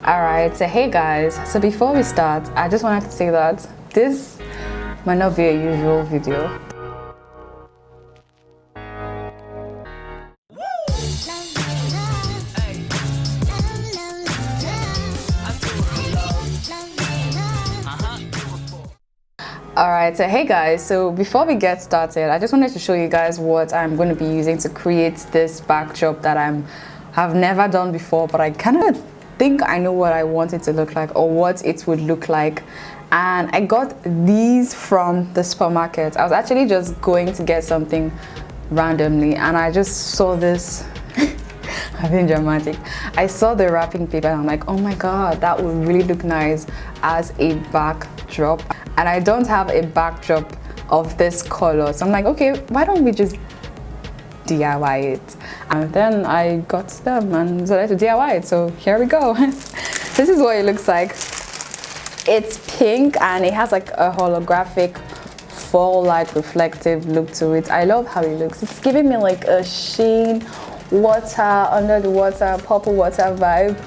Alright, so hey guys, so before we start, I just wanted to say that this might not be a usual video. Alright, so hey guys, so before we get started, I just wanted to show you guys what I'm going to be using to create this backdrop that have never done before, but I kind of think I know what I want it to look like or what it would look like. And I got these from the supermarket. I was actually just going to get something randomly and I just saw this. I'm being dramatic. I saw the wrapping paper and I'm like, oh my god, that would really look nice as a backdrop. And I don't have a backdrop of this color, so I'm like, okay, why don't we just DIY it? And then I got them and decided to DIY it, so here we go. This is what it looks like. It's pink and it has like a holographic fall like reflective look to it. I love how it looks. It's giving me like a sheen, water, under the water, purple water vibe.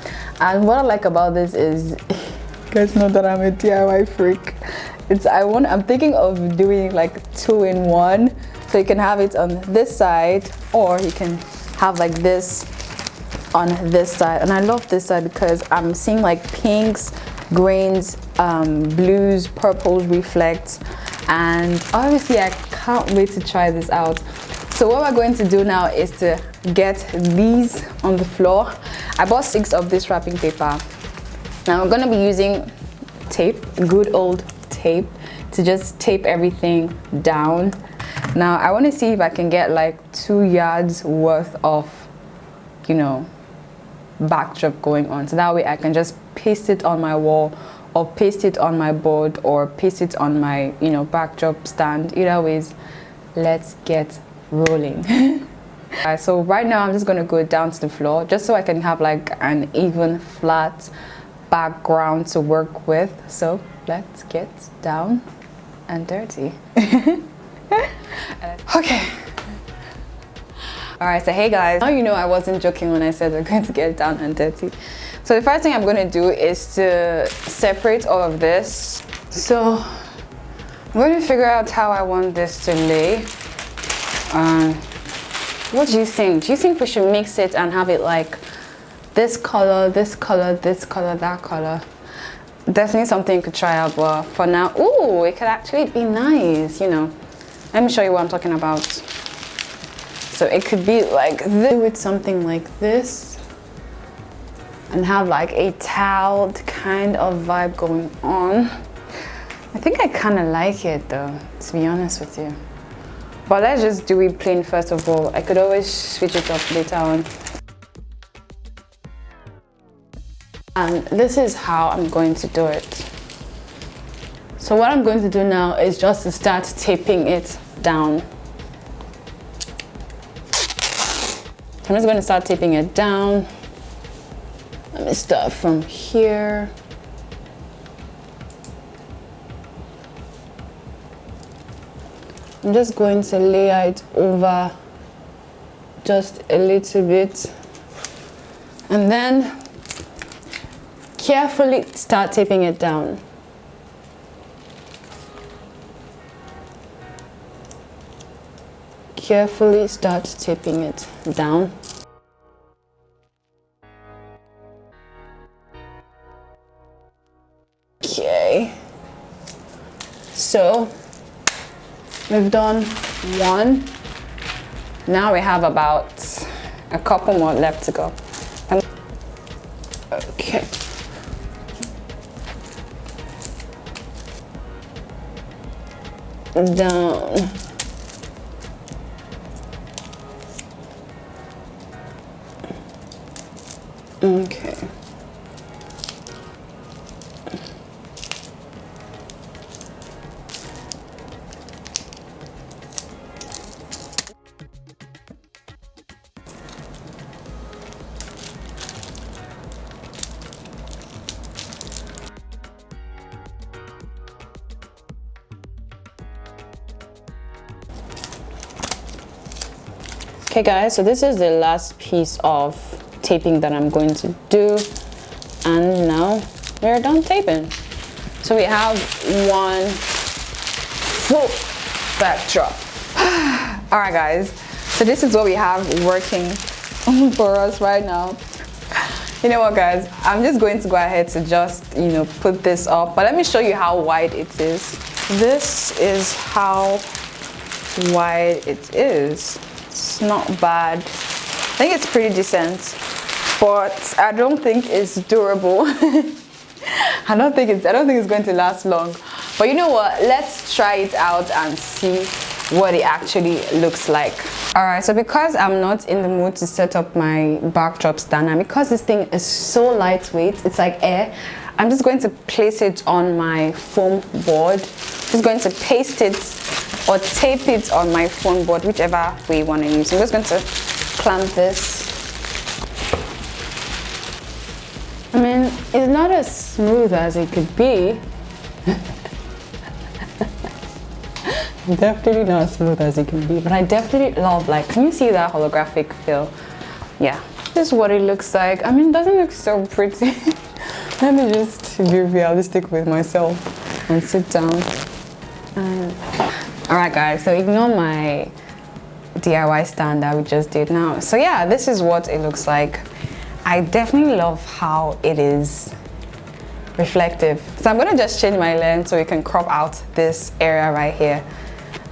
And what I like about this is, you guys know that I'm a DIY freak. I'm thinking of doing like 2-in-1, so you can have it on this side or you can have like this on this side. And I love this side because I'm seeing like pinks, greens, blues, purples reflect, and obviously I can't wait to try this out. So what we're going to do now is to get these on the floor. I bought 6 of this wrapping paper. Now I'm going to be using tape, good old tape, to just tape everything down. Now I want to see if I can get like 2 yards worth of, you know, backdrop going on, so that way I can just paste it on my wall or paste it on my board or paste it on my, you know, backdrop stand. Either ways, let's get rolling. So right now I'm just going to go down to the floor just so I can have like an even flat background to work with. So let's get down and dirty. Okay. Alright, so hey guys, now you know I wasn't joking when I said we're going to get down and dirty. So the first thing I'm going to do is to separate all of this. So I'm going to figure out how I want this to lay. What do you think? Do you think we should mix it and have it like this color, this color, this color, that color? Definitely something you could try out, but for now, ooh, it could actually be nice, you know. Let me show you what I'm talking about. So it could be like this with something like this and have like a toweled kind of vibe going on. I think I kind of like it though, to be honest with you. But let's just do it plain first of all. I could always switch it up later on. And this is how I'm going to do it. So what I'm going to do now is just to start taping it down. I'm just going to start taping it down. Let me start from here. I'm just going to layer it over just a little bit. And then carefully start taping it down. Carefully start taping it down. Okay. So we've done 1. Now we have about a couple more left to go. Okay. Down. Okay. Okay guys, so this is the last piece of taping that I'm going to do, And now we're done taping. So we have one full backdrop. All right, guys. So this is what we have working for us right now. You know what, guys? I'm just going to go ahead to just, put this up. But let me show you how wide it is. This is how wide it is. It's not bad. I think it's pretty decent, but I don't think it's durable. I don't think it's going to last long. But you know what? Let's try it out and see what it actually looks like. All right, so because I'm not in the mood to set up my backdrop stand, and because this thing is so lightweight, it's like air, I'm just going to place it on my foam board. Just going to paste it or tape it on my foam board, whichever way you want to use. I'm just going to clamp this. I mean, it's not as smooth as it could be. Definitely not as smooth as it can be, but I definitely love, like, can you see that holographic feel? Yeah, this is what it looks like. I mean, it doesn't look so pretty. Let me just be realistic with myself and sit down. All right, guys, so ignore my DIY stand that we just did now. So yeah, this is what it looks like. I definitely love how it is reflective. So I'm gonna just change my lens so we can crop out this area right here,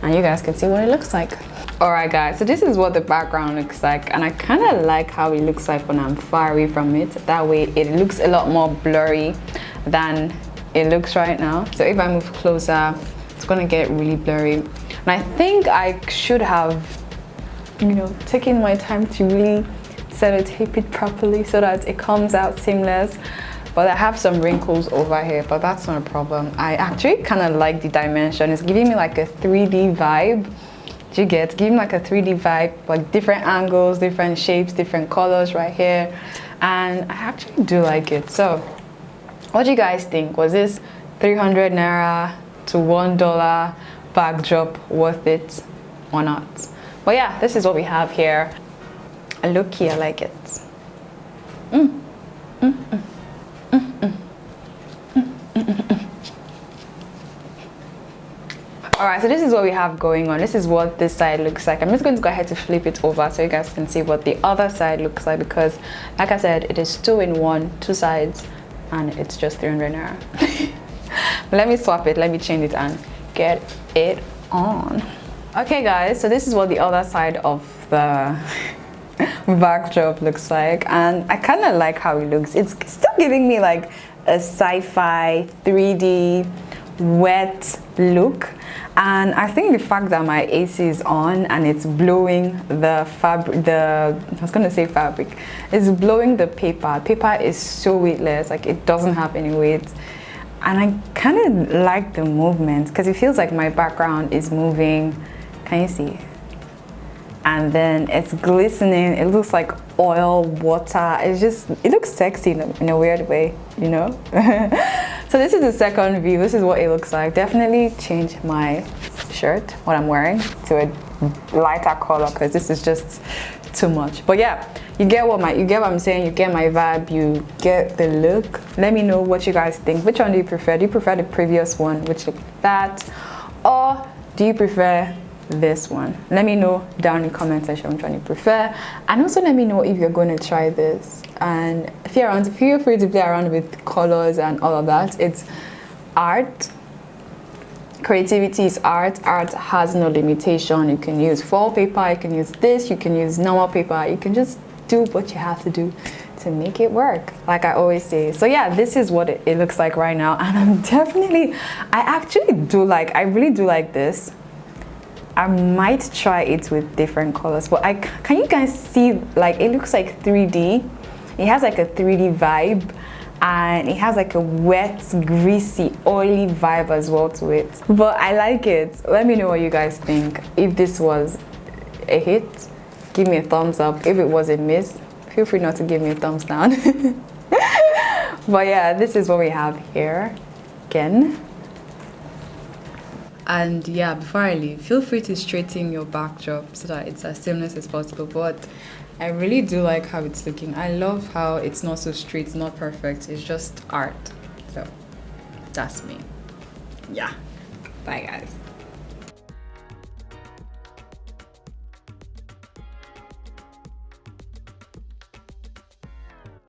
and you guys can see what it looks like. All right, guys, so this is what the background looks like, and I kind of like how it looks like when I'm far away from it. That way it looks a lot more blurry than it looks right now. So if I move closer, it's gonna get really blurry. And I think I should have, taken my time to really sellotape it properly so that it comes out seamless. But I have some wrinkles over here, but that's not a problem. I actually kind of like the dimension. It's giving me like a 3D vibe. Do you get? Giving like a 3D vibe, like different angles, different shapes, different colors right here. And I actually do like it. So what do you guys think? Was this 300 Naira to $1 backdrop worth it or not? But yeah, this is what we have here. I look here, I like it. All right, so this is what we have going on. This is what this side looks like. I'm just going to go ahead to flip it over so you guys can see what the other side looks like, because like I said, it is 2-in-1, 2 sides, and it's just 300 Naira. Let me swap it, let me change it and get it on. Okay guys, so this is what the other side of the backdrop looks like, and I kind of like how it looks. It's still giving me like a sci-fi 3D wet look, and I think the fact that my AC is on and it's blowing the fabric, I was gonna say fabric, it's blowing the paper. Paper is so weightless, like it doesn't have any weight, and I kind of like the movement because it feels like my background is moving. Can you see? And then it's glistening. It looks like oil, water. It looks sexy in a weird way, So this is the second view. This is what it looks like. Definitely change my shirt, what I'm wearing, to a lighter color because this is just too much. But yeah, you get what I'm saying. You get my vibe. You get the look. Let me know what you guys think. Which one do you prefer? Do you prefer the previous one, which looked like that, or do you prefer this one? Let me know down in the comment section which one you prefer, and also let me know if you're going to try this. And if you're around, feel free to play around with colors and all of that. It's art. Creativity is art. Art has no limitation. You can use foil paper, you can use this, you can use normal paper, you can just do what you have to do to make it work, like I always say. So yeah, this is what it looks like right now, and I really do like this. I might try it with different colors, but can you guys see, like, it looks like 3D. It has like a 3D vibe, and it has like a wet, greasy, oily vibe as well to it. But I like it. Let me know what you guys think. If this was a hit, give me a thumbs up. If it was a miss, feel free not to give me a thumbs down. But yeah, this is what we have here again. And yeah, before I leave, feel free to straighten your backdrop so that it's as seamless as possible. But I really do like how it's looking. I love how it's not so straight, it's not perfect, it's just art. So that's me. Yeah, bye guys.